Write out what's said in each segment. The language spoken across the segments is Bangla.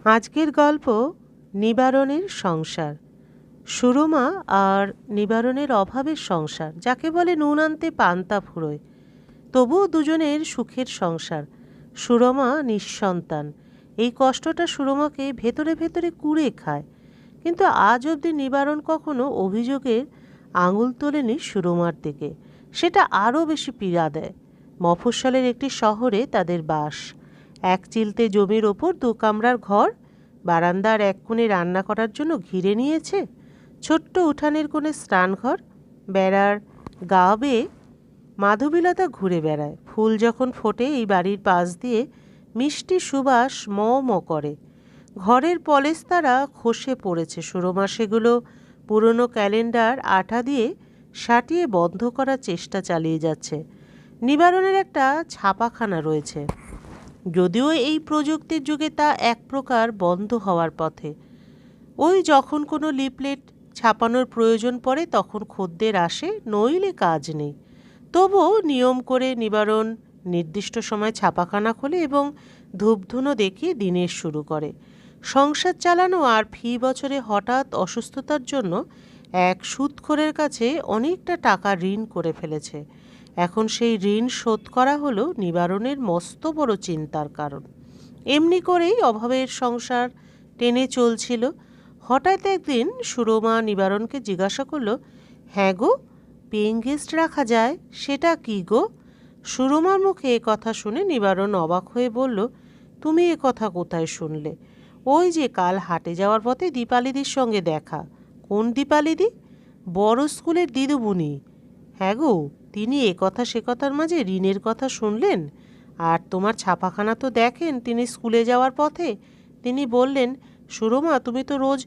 আজকের গল্প নিবারণের সংসার। সুরমা আর নিবারণের অভাবের সংসার, যাকে বলে নুন আনতে পান্তা ফুরোয়। তবুও দুজনের সুখের সংসার। সুরমা নিঃসন্তান। এই কষ্টটা সুরমাকে ভেতরে ভেতরে কুড়ে খায়। কিন্তু আজ অবধি নিবারণ কখনো অভিযোগের আঙুল তোলেনি সুরমার দিকে। সেটা আরও বেশি পীড়া দেয়। মফস্বলের একটি শহরে তাদের বাস। এক চিলতে জমির ওপর 2 কামরার ঘর। বারান্দার এক কোণে রান্না করার জন্য ঘিরে নিয়েছে। ছোট্ট উঠানের কোণে স্নানঘর। বেড়ার গা বেয়ে মাধবীলতা ঘুরে বেড়ায়। ফুল যখন ফোটে এই বাড়ির পাশ দিয়ে মিষ্টি সুবাস ম ম করে। ঘরের পলেস্তারা খসে পড়েছে। সুরমা সেগুলো পুরনো ক্যালেন্ডার আঠা দিয়ে সাটিয়ে বন্ধ করার চেষ্টা চালিয়ে যাচ্ছে। নিবারণের একটা ছাপাখানা রয়েছে, যদিও এই প্রযুক্তির যুগে তা এক প্রকার বন্ধ হওয়ার পথে। ওই যখন কোনো লিফলেট ছাপানোর প্রয়োজন পড়ে তখন খদ্দের আসে, নইলে কাজ নেই। তবুও নিয়ম করে নিবারণ নির্দিষ্ট সময় ছাপাখানা খোলে এবং ধূপধুনো দেখিয়ে দিনের শুরু করে। সংসার চালানো আর ফি বছরে হঠাৎ অসুস্থতার জন্য এক সুদখোরের কাছে অনেকটা টাকা ঋণ করে ফেলেছে। এখন সেই ঋণ শোধ করা হলো নিবারণের মস্ত বড় চিন্তার কারণ। এমনি করেই অভাবের সংসার টেনে চলছিল। হঠাৎ একদিন সুরমা নিবারণকে জিজ্ঞাসা করলো, হ্যাঁ গো, পেইং গেস্ট রাখা যায়, সেটা কি গো? সুরমার মুখে এ কথা শুনে নিবারণ অবাক হয়ে বলল, তুমি এ কথা কোথায় শুনলে? ওই যে কাল হাটে যাওয়ার পথে দীপালিদির সঙ্গে দেখা। কোন দীপালিদি? বড় স্কুলের দিদিমণি। হ্যাঁ গো, তিনি এ কথা সে কথার মাঝে ঋণের কথা শুনলেন। আর তোমার ছাপাখানা তো দেখেন তিনি স্কুলে যাওয়ার পথে। তিনি বললেন, সুরমা তুমি তো রোজ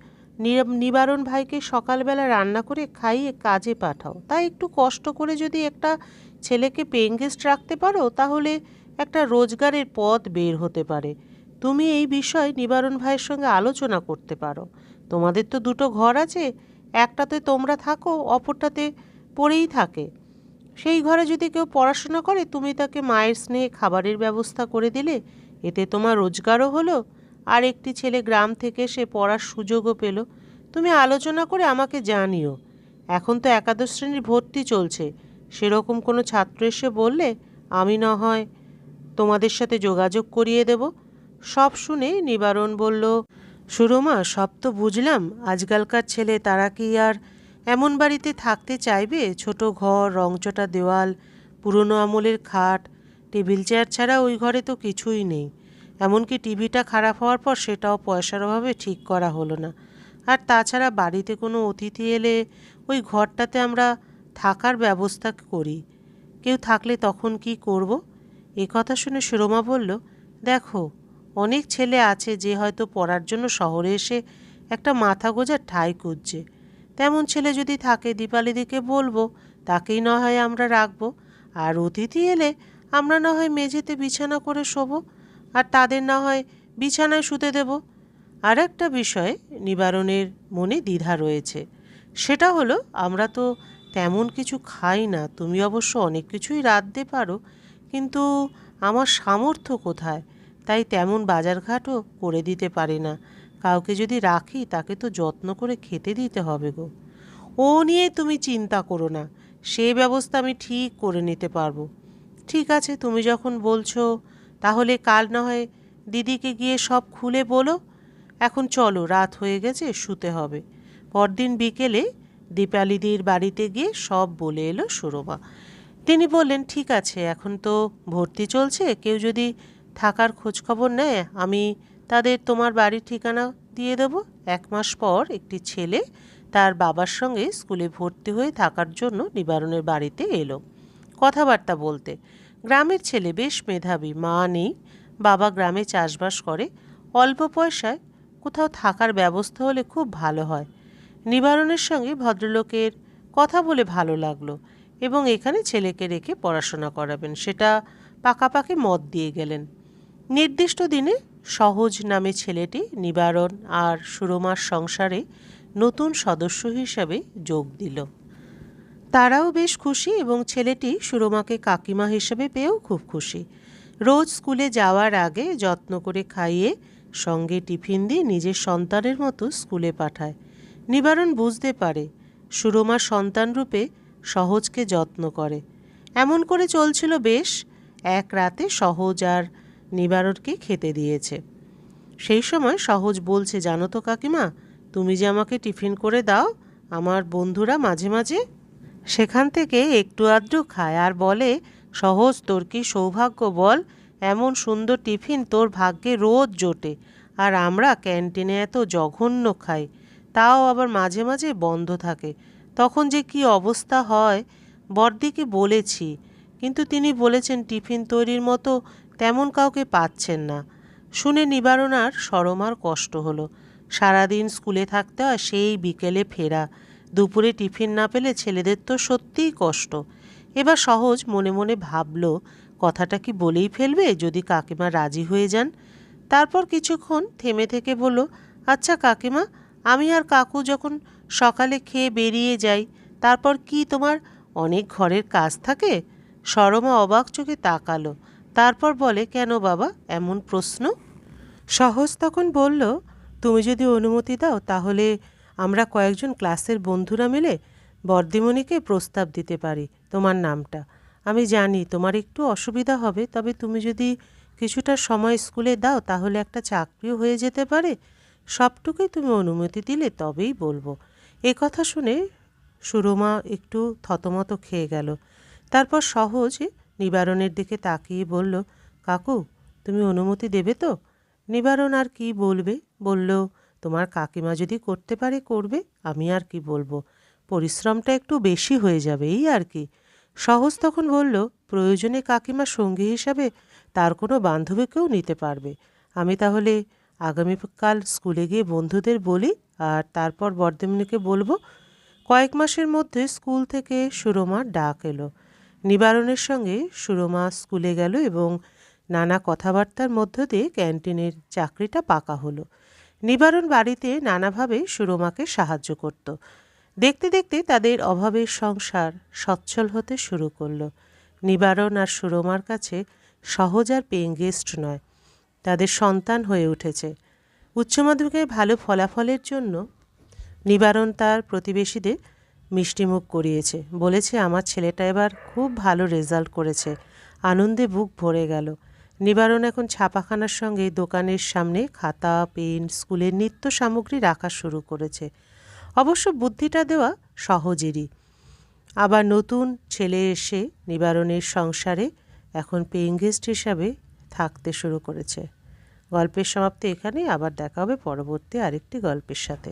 নিবারণ ভাইকে সকালবেলা রান্না করে খাইয়ে কাজে পাঠাও, তাই একটু কষ্ট করে যদি একটা ছেলেকে পেইং গেস্ট রাখতে পারো তাহলে একটা রোজগারের পথ বের হতে পারে। তুমি এই বিষয়ে নিবারণ ভাইয়ের সঙ্গে আলোচনা করতে পারো। তোমাদের তো 2টো ঘর আছে, একটাতে তোমরা থাকো, অপরটাতে পড়েই থাকে। সেই ঘরে যদি কেউ পড়াশোনা করে তুমি তাকে মায়ের স্নেহে খাবারের ব্যবস্থা করে দিলে, এতে তোমার রোজগারও হলো, আর একটি ছেলে গ্রাম থেকে সে পড়ার সুযোগও পেল। তুমি আলোচনা করে আমাকে জানিও। এখন তো একাদশ শ্রেণীর ভর্তি চলছে, সেরকম কোনো ছাত্র এসে বললে আমি না হয় তোমাদের সাথে যোগাযোগ করিয়ে দেব। সব শুনে নিবারণ বলল, সুরমা, সব তো বুঝলাম, আজকালকার ছেলে তারা কি আর এমন বাড়িতে থাকতে চাইবে? ছোট ঘর, রংচটা দেওয়াল, পুরনো আমলের খাট, টেবিল চেয়ার ছাড়া ওই ঘরে তো কিছুই নেই। এমনকি টিভিটা খারাপ হওয়ার পর সেটাও পয়সার অভাবে ঠিক করা হলো না। আর তাছাড়া বাড়িতে কোনো অতিথি এলে ওই ঘরটাতে আমরা থাকার ব্যবস্থা করি। কেউ থাকলে তখন কি করব? এ কথা শুনে সুরমা বলল, দেখো, অনেক ছেলে আছে যে হয়তো পড়ার জন্য শহরে এসে একটা মাথা গোঁজার ঠাঁই খুঁজছে। তেমন ছেলে যদি থাকে দীপালিদিকে বলবো, তাকেই না হয় আমরা রাখবো। আর অতিথি এলে আমরা না হয় মেঝেতে বিছানা করে শোবো, আর তাদের না হয় বিছানায় শুতে দেব। আর একটা বিষয়ে নিবারণের মনে দ্বিধা রয়েছে। সেটা হলো, আমরা তো তেমন কিছু খাই না। তুমি অবশ্য অনেক কিছুই রাঁধতে পারো, কিন্তু আমার সামর্থ্য কোথায়? তাই তেমন বাজারঘাটও করে দিতে পারি না। কাউকে যদি রাখি তাকে তো যত্ন করে খেতে দিতে হবে গো। ও নিয়ে তুমি চিন্তা করো না, সে ব্যবস্থা আমি ঠিক করে নিতে পারবো। ঠিক আছে, তুমি যখন বলছো তাহলে কাল না হয় দিদিকে গিয়ে সব খুলে বলো। এখন চলো, রাত হয়ে গেছে, শুতে হবে। পরদিন বিকেলে দীপালিদির বাড়িতে গিয়ে সব বলে এলো সুরমা। তিনি বললেন, ঠিক আছে, এখন তো ভর্তি চলছে, কেউ যদি থাকার খোঁজখবর নেয় আমি তাদের তোমার বাড়ির ঠিকানা দিয়ে দেবো। 1 মাস পর একটি ছেলে তার বাবার সঙ্গে স্কুলে ভর্তি হয়ে থাকার জন্য নিবারণের বাড়িতে এলো কথাবার্তা বলতে। গ্রামের ছেলে, বেশ মেধাবী, মা নেই, বাবা গ্রামে চাষবাস করে। অল্প পয়সায় কোথাও থাকার ব্যবস্থা হলে খুব ভালো হয়। নিবারণের সঙ্গে ভদ্রলোকের কথা বলে ভালো লাগলো এবং এখানে ছেলেকে রেখে পড়াশোনা করাবেন সেটা পাকাপাকি মত দিয়ে গেলেন। নির্দিষ্ট দিনে সহজ নামে ছেলেটি নিবারণ আর সুরমার সংসারে নতুন সদস্য হিসাবে যোগ দিল। তারাও বেশ খুশি এবং ছেলেটি সুরমাকে কাকিমা হিসেবে পেয়েও খুব খুশি। রোজ স্কুলে যাওয়ার আগে যত্ন করে খাইয়ে সঙ্গে টিফিন দিয়ে নিজের সন্তানের মতো স্কুলে পাঠায়। নিবারণ বুঝতে পারে সুরমা সন্তানরূপে সহজকে যত্ন করে। এমন করে চলছিল বেশ। এক রাতে সহজ আর নিবারণকে খেতে দিয়েছে। সেই সময় সহজ বলছে, জানো তো কাকিমা, তুমি যে আমাকে টিফিন করে দাও, আমার বন্ধুরা মাঝে মাঝে সেখান থেকে একটু আধটু খায় আর বলে, সহজ তোর কি সৌভাগ্য বল, এমন সুন্দর টিফিন তোর ভাগ্যে রোজ জোটে, আর আমরা ক্যান্টিনে এত জঘন্য খাই, তাও আবার মাঝে মাঝে বন্ধ থাকে। তখন যে কি অবস্থা হয় বড়দিকে বলেছি, কিন্তু তিনি বলেছেন টিফিন তৈরির মতো তেমন কাউকে পাচ্ছেন না। শুনে নিবারণ আর সরমার কষ্ট হলো। সারাদিন স্কুলে থাকতে হয়, সেই বিকেলে ফেরা, দুপুরে টিফিন না পেলে ছেলেদের তো সত্যিই কষ্ট। এবার সহজ মনে মনে ভাবল, কথাটা কি বলেই ফেলবে যদি কাকিমা রাজি হয়ে যান। তারপর কিছুক্ষণ থেমে থেকে বলল, আচ্ছা কাকিমা, আমি আর কাকু যখন সকালে খেয়ে বেরিয়ে যাই, তারপর কি তোমার অনেক ঘরের কাজ থাকে? সরমা অবাক চোখে তাকালো। তারপর বলে, কেন বাবা এমন প্রশ্ন? সহজ তখন বলল, তুমি যদি অনুমতি দাও তাহলে আমরা কয়েকজন ক্লাসের বন্ধুরা মিলে বর্দিমণিকে প্রস্তাব দিতে পারি তোমার নামটা। আমি জানি তোমার একটু অসুবিধা হবে, তবে তুমি যদি কিছুটা সময় স্কুলে দাও তাহলে একটা চাকরিও হয়ে যেতে পারে। সবটুকুই তুমি অনুমতি দিলে তবেই বলবো। এ কথা শুনে সুরমা একটু থতমত খেয়ে গেল। তারপর সহজ নিবারণের দিকে তাকিয়ে বলল, কাকু, তুমি অনুমতি দেবে তো? নিবারণ আর কি বলবে, বলল, তোমার কাকিমা যদি করতে পারে করবে, আমি আর কি বলবো, পরিশ্রমটা একটু বেশি হয়ে যাবে এই আর কি। সহজ তখন বলল, প্রয়োজনে কাকিমা সঙ্গী হিসাবে তার কোনো বান্ধবীকেও নিতে পারবে। আমি তাহলে আগামীকাল স্কুলে গিয়ে বন্ধুদের বলি, আর তারপর বর্ধমানীকে বলবো। কয়েক মাসের মধ্যে স্কুল থেকে সুরমার ডাক এলো। নিবারণের সঙ্গে সুরমা স্কুলে গেল এবং নানা কথাবার্তার মধ্য দিয়ে ক্যান্টিনের চাকরিটা পাকা হলো। নিবারণ বাড়িতে নানাভাবে সুরমাকে সাহায্য করত। দেখতে দেখতে তাদের অভাবের সংসার সচ্ছল হতে শুরু করলো। নিবারণ আর সুরমার কাছে সহজ আর পেইং গেস্ট নয়, তাদের সন্তান হয়ে উঠেছে। উচ্চ মাধ্যমিকে ভালো ফলাফলের জন্য নিবারণ তার প্রতিবেশীদের মিষ্টিমুখ করিয়েছে। বলেছে, আমার ছেলেটা এবার খুব ভালো রেজাল্ট করেছে। আনন্দে বুক ভরে গেল। নিবারণ এখন ছাপাখানার সঙ্গে দোকানের সামনে খাতা, পেন, স্কুলের নিত্য সামগ্রী রাখা শুরু করেছে। অবশ্য বুদ্ধিটা দেওয়া সহজেরই। আবার নতুন ছেলে এসে নিবারণের সংসারে এখন পেইং গেস্ট হিসাবে থাকতে শুরু করেছে। গল্পের সমাপ্তি এখানেই। আবার দেখা হবে পরবর্তী আরেকটি গল্পের সাথে।